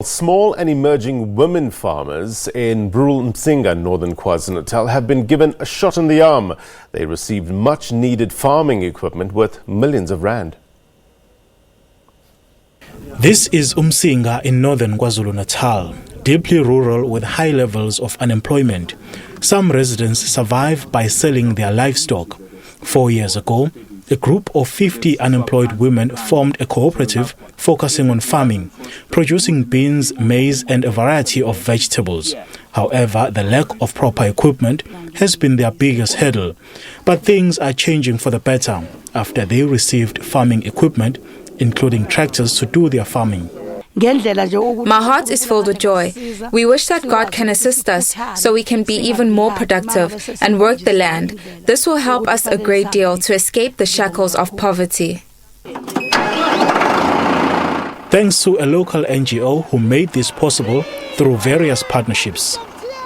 Small and emerging women farmers in rural Msinga, northern KwaZulu-Natal, have been given a shot in the arm. They received much needed farming equipment worth millions of rand. This is Msinga in northern KwaZulu-Natal, deeply rural with high levels of unemployment. Some residents survive by selling their livestock. 4 years ago, a group of 50 unemployed women formed a cooperative focusing on farming, producing beans, maize and a variety of vegetables. However, the lack of proper equipment has been their biggest hurdle. But things are changing for the better after they received farming equipment, including tractors to do their farming. My heart is filled with joy. We wish that God can assist us so we can be even more productive and work the land. This will help us a great deal to escape the shackles of poverty. Thanks to a local NGO who made this possible through various partnerships.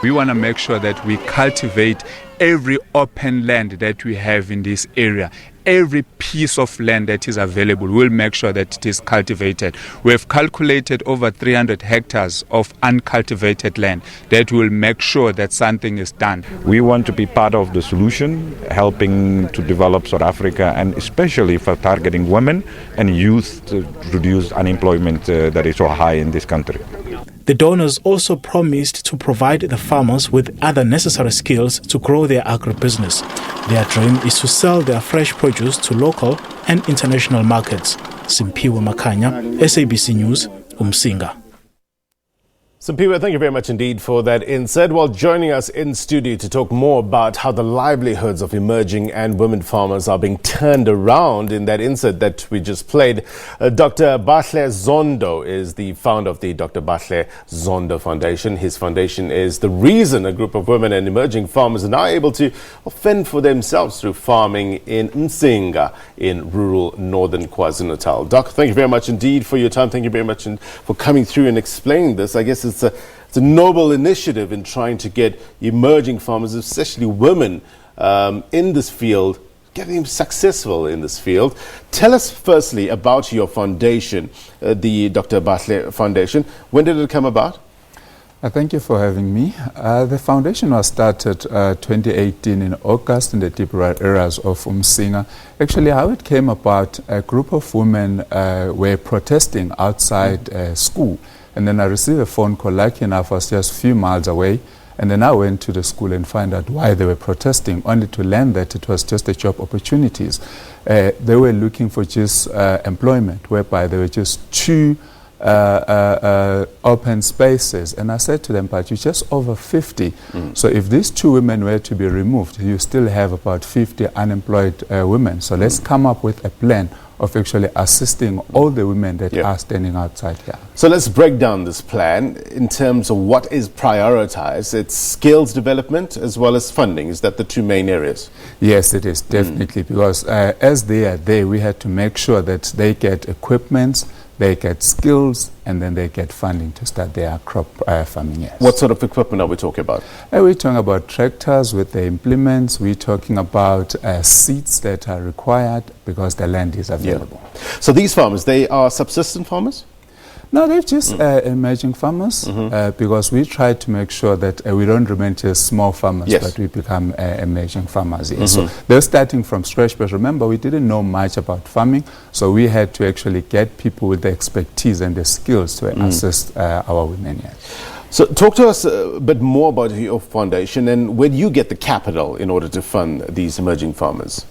We want to make sure that we cultivate every open land that we have in this area. Every piece of land that is available, we'll make sure that it is cultivated. We have calculated over 300 hectares of uncultivated land that will make sure that something is done. We want to be part of the solution, helping to develop South Africa, and especially for targeting women and youth to reduce unemployment that is so high in this country. The donors also promised to provide the farmers with other necessary skills to grow their agribusiness. Their dream is to sell their fresh produce to local and international markets. Simpiwe Makanya, SABC News, Msinga. Simpiwe, thank you very much indeed for that insight. While joining us in studio to talk more about how the livelihoods of emerging and women farmers are being turned around in that insight that we just played, Dr Bahle Zondo is the founder of the Dr Bahle Zondo Foundation. His foundation is the reason a group of women and emerging farmers are now able to fend for themselves through farming in Msinga in rural northern KwaZulu-Natal. Doc, thank you very much indeed for your time. Thank you very much for coming through and explaining this. I guess it's a noble initiative in trying to get emerging farmers, especially women, in this field, getting them successful in this field. Tell us firstly about your foundation, the Dr Bahle Foundation. When did it come about? Thank you for having me. The foundation was started 2018 in August in the deep rural areas of Msinga. Actually, how it came about, a group of women were protesting outside school. And then I received a phone call, lucky enough, I was just a few miles away. And then I went to the school and find out why they were protesting, only to learn that it was just the job opportunities. They were looking for just employment, whereby there were just two open spaces. And I said to them, but you're just over 50. So if these two women were to be removed, you still have about 50 unemployed women. So let's come up with a plan of actually assisting all the women that are standing outside here. So let's break down this plan in terms of what is prioritized. It's skills development as well as funding. Is that the two main areas? Yes, it is, definitely, because as they are there, we had to make sure that they get equipment, they get skills, and then they get funding to start their crop farming. Yes. What sort of equipment are we talking about? We're talking about tractors with the implements. We're talking about seeds that are required because the land is available. So these farmers, they are subsistence farmers? No, they're just emerging farmers because we try to make sure that we don't remain just small farmers, but we become emerging farmers. So they're starting from scratch, but remember, we didn't know much about farming, so we had to actually get people with the expertise and the skills to assist our women. So talk to us a bit more about your foundation and where do you get the capital in order to fund these emerging farmers?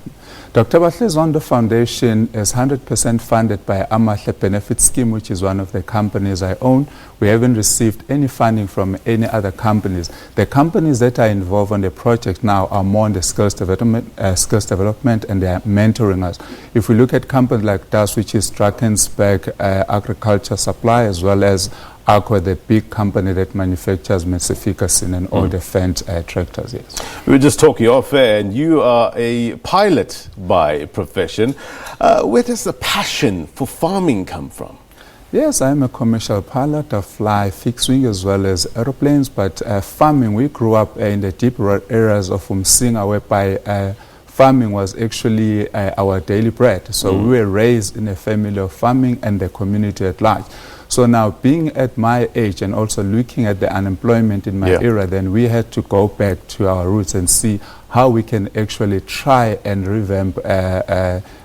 Dr Bahle Zondo Foundation is 100% funded by Amahle Benefit Scheme, which is one of the companies I own. We haven't received any funding from any other companies. The companies that are involved on the project now are more on the skills development, and they are mentoring us. If we look at companies like DAS, which is Drakensberg Agriculture Supply, as well as Aqua, the big company that manufactures Msinga and all the fend tractors. We were just talking off air, and you are a pilot by profession. Where does the passion for farming come from? Yes, I'm a commercial pilot. I fly fixed wing as well as aeroplanes, but farming, we grew up in the deep rural areas of Msinga, whereby farming was actually our daily bread. So we were raised in a family of farming and the community at large. So now being at my age and also looking at the unemployment in my era, then we had to go back to our roots and see how we can actually try and revamp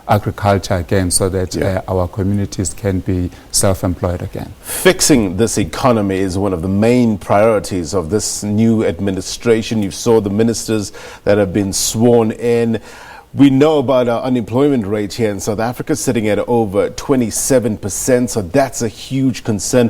agriculture again so that our communities can be self-employed again. Fixing this economy is one of the main priorities of this new administration. You saw the ministers that have been sworn in. We know about our unemployment rate here in South Africa sitting at over 27%, so that's a huge concern.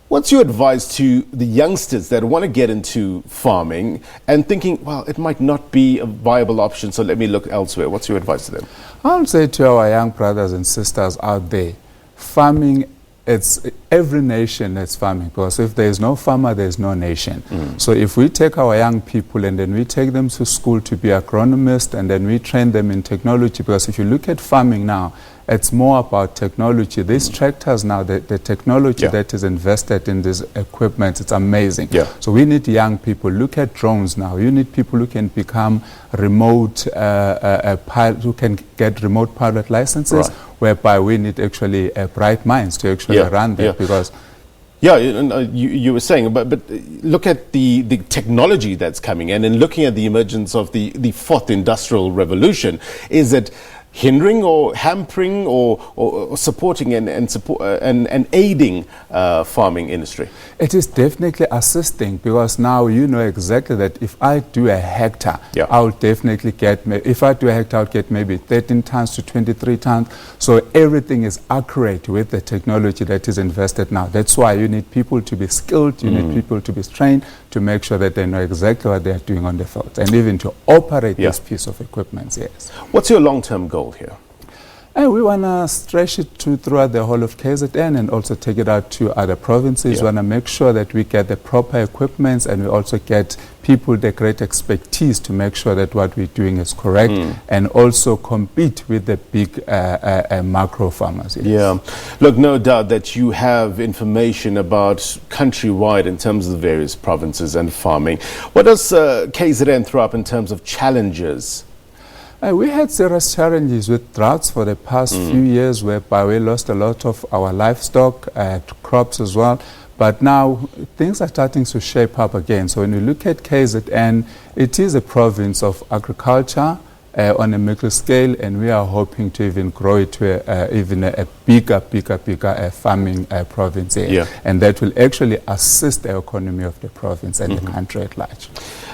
What's your advice to the youngsters that want to get into farming and thinking, well, it might not be a viable option, so let me look elsewhere? What's your advice to them? I would say to our young brothers and sisters out there, farming, it's every nation that's farming, because if there is no farmer, there is no nation. So if we take our young people and then we take them to school to be agronomists and then we train them in technology, because if you look at farming now, it's more about technology. These tractors now, the technology that is invested in this equipment, it's amazing. So we need young people. Look at drones now. You need people who can become remote who can get remote pilot licenses, whereby we need actually bright minds to actually run them. Because you were saying, but look at the technology that's coming in, and looking at the emergence of the fourth industrial revolution. Is it hindering or hampering or supporting and aiding farming industry? It is definitely assisting, because now you know exactly that if I do a hectare, I'll definitely get, if I do a hectare, I'll get maybe 13 tons to 23 tons. So everything is accurate with the technology that is invested now. That's why you need people to be skilled, you need people to be trained to make sure that they know exactly what they are doing on the field, and even to operate this piece of equipment. What's your long-term goal here? And we want to stretch it throughout the whole of KZN and also take it out to other provinces. We want to make sure that we get the proper equipments, and we also get people the great expertise to make sure that what we're doing is correct, and also compete with the big macro farmers. Look, no doubt that you have information about countrywide in terms of the various provinces and farming. What does KZN throw up in terms of challenges? We had serious challenges with droughts for the past few years, whereby we lost a lot of our livestock, crops as well. But now things are starting to shape up again. So when you look at KZN, it is a province of agriculture on a micro scale, and we are hoping to even grow it to even a bigger farming province here. And that will actually assist the economy of the province and the country at large.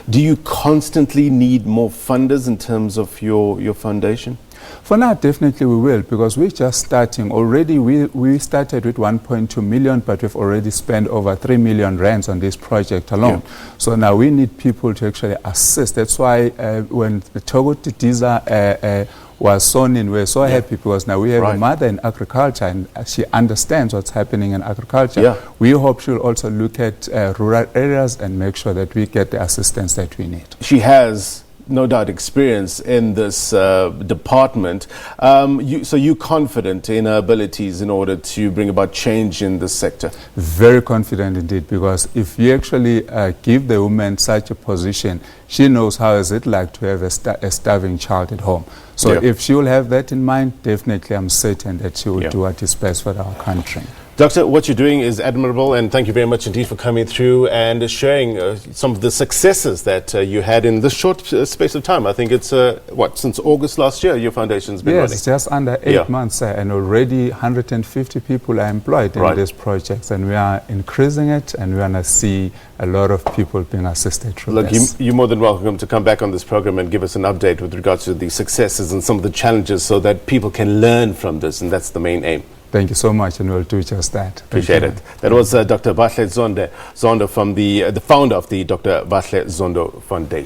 Do you constantly need more funders in terms of your foundation? For now, definitely we will, because we're just starting. Already we started with 1.2 million, but we've already spent over 3 million rands on this project alone. So now we need people to actually assist. That's why when the Togo Tidiza was sown in, we're so happy, because now we have a mother in agriculture and she understands what's happening in agriculture. We hope she'll also look at rural areas and make sure that we get the assistance that we need. She has no doubt experience in this department. So you're confident in her abilities in order to bring about change in this sector? Very confident indeed, because if you actually give the woman such a position, she knows how is it like to have a starving child at home. So if she will have that in mind, definitely I'm certain that she will do what is best for our country. Doctor, what you're doing is admirable, and thank you very much indeed for coming through and sharing some of the successes that you had in this short space of time. I think it's, since August last year your foundation's been running? Yes, just under 8 months, and already 150 people are employed in this project, and we are increasing it, and we want to see a lot of people being assisted through this. You're more than welcome to come back on this program and give us an update with regards to the successes and some of the challenges, so that people can learn from this, and that's the main aim. Thank you so much, and we'll do just that. Appreciate it. That was Dr. Bahle Zondo, from the founder of the Dr. Bahle Zondo Foundation.